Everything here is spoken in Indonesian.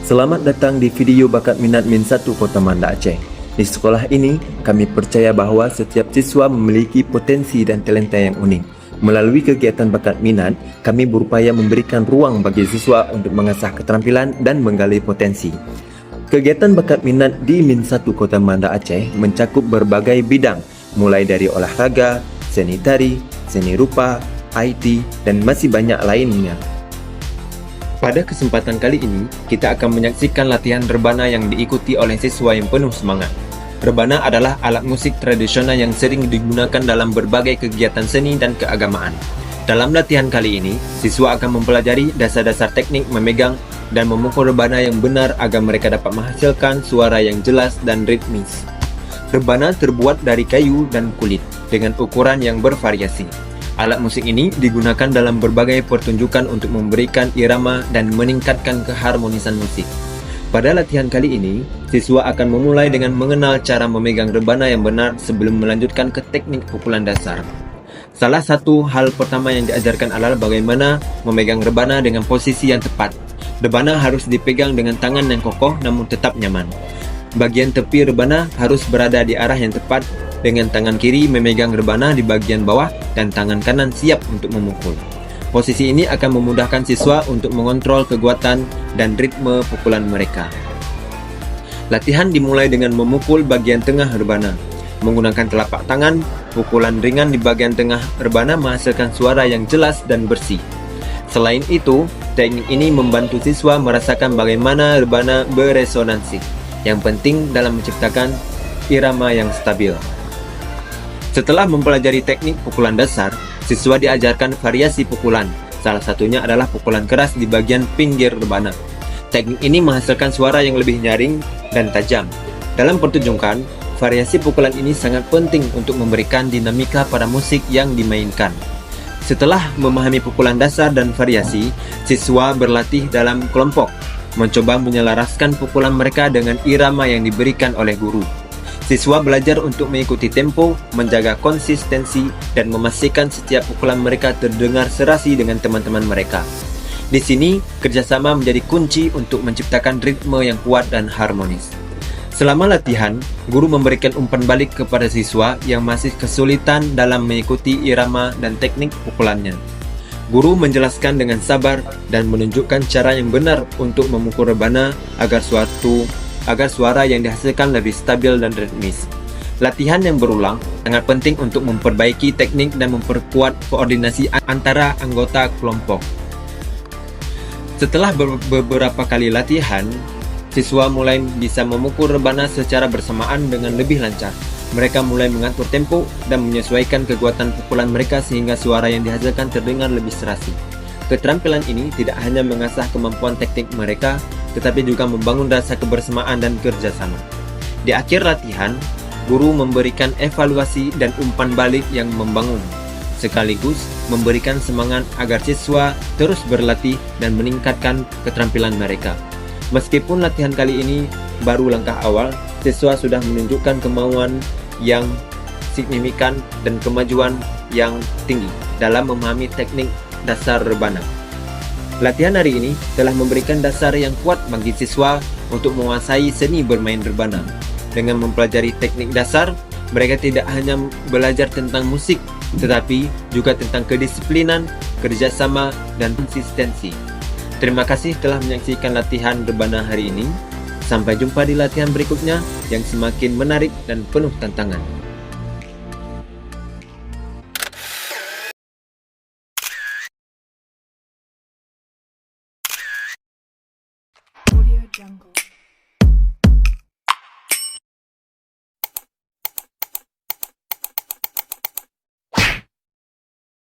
Selamat datang di video bakat minat Min 1 Kota Manda Aceh. Di sekolah ini, kami percaya bahawa setiap siswa memiliki potensi dan talenta yang unik. Melalui kegiatan bakat minat, kami berupaya memberikan ruang bagi siswa untuk mengasah keterampilan dan menggali potensi. Kegiatan bakat minat di Min 1 Kota Manda Aceh mencakup berbagai bidang, mulai dari olahraga, seni tari, seni rupa, IT, dan masih banyak lainnya. Pada kesempatan kali ini, kita akan menyaksikan latihan rebana yang diikuti oleh siswa yang penuh semangat. Rebana adalah alat musik tradisional yang sering digunakan dalam berbagai kegiatan seni dan keagamaan. Dalam latihan kali ini, siswa akan mempelajari dasar-dasar teknik memegang dan memukul rebana yang benar agar mereka dapat menghasilkan suara yang jelas dan ritmis. Rebana terbuat dari kayu dan kulit dengan ukuran yang bervariasi. Alat musik ini digunakan dalam berbagai pertunjukan untuk memberikan irama dan meningkatkan keharmonisan musik. Pada latihan kali ini, siswa akan memulai dengan mengenal cara memegang rebana yang benar sebelum melanjutkan ke teknik pukulan dasar. Salah satu hal pertama yang diajarkan adalah bagaimana memegang rebana dengan posisi yang tepat. Rebana harus dipegang dengan tangan yang kokoh namun tetap nyaman. Bagian tepi rebana harus berada di arah yang tepat, dengan tangan kiri memegang rebana di bagian bawah dan tangan kanan siap untuk memukul. Posisi ini akan memudahkan siswa untuk mengontrol kekuatan dan ritme pukulan mereka. Latihan dimulai dengan memukul bagian tengah rebana. Menggunakan telapak tangan, pukulan ringan di bagian tengah rebana menghasilkan suara yang jelas dan bersih. Selain itu, teknik ini membantu siswa merasakan bagaimana rebana beresonansi, yang penting dalam menciptakan irama yang stabil. Setelah mempelajari teknik pukulan dasar, siswa diajarkan variasi pukulan. Salah satunya adalah pukulan keras di bagian pinggir rebana. Teknik ini menghasilkan suara yang lebih nyaring dan tajam. Dalam pertunjukan, variasi pukulan ini sangat penting untuk memberikan dinamika pada musik yang dimainkan. Setelah memahami pukulan dasar dan variasi, siswa berlatih dalam kelompok, mencoba menyelaraskan pukulan mereka dengan irama yang diberikan oleh guru. Siswa belajar untuk mengikuti tempo, menjaga konsistensi, dan memastikan setiap pukulan mereka terdengar serasi dengan teman-teman mereka. Di sini, kerjasama menjadi kunci untuk menciptakan ritme yang kuat dan harmonis. Selama latihan, guru memberikan umpan balik kepada siswa yang masih kesulitan dalam mengikuti irama dan teknik pukulannya. Guru menjelaskan dengan sabar dan menunjukkan cara yang benar untuk memukul rebana agar suara yang dihasilkan lebih stabil dan ritmis. Latihan yang berulang sangat penting untuk memperbaiki teknik dan memperkuat koordinasi antara anggota kelompok. Setelah beberapa kali latihan, siswa mulai bisa memukul rebana secara bersamaan dengan lebih lancar. Mereka mulai mengatur tempo dan menyesuaikan kekuatan pukulan mereka sehingga suara yang dihasilkan terdengar lebih serasi. Keterampilan ini tidak hanya mengasah kemampuan teknik mereka, tetapi juga membangun rasa kebersamaan dan kerjasama. Di akhir latihan, guru memberikan evaluasi dan umpan balik yang membangun, sekaligus memberikan semangat agar siswa terus berlatih dan meningkatkan keterampilan mereka. Meskipun latihan kali ini baru langkah awal, siswa sudah menunjukkan kemauan yang signifikan dan kemajuan yang tinggi dalam memahami teknik dasar rebana. Latihan hari ini telah memberikan dasar yang kuat bagi siswa untuk menguasai seni bermain rebana. Dengan mempelajari teknik dasar, mereka tidak hanya belajar tentang musik, tetapi juga tentang kedisiplinan, kerjasama, dan konsistensi. Terima kasih telah menyaksikan latihan rebana hari ini. Sampai jumpa di latihan berikutnya yang semakin menarik dan penuh tantangan.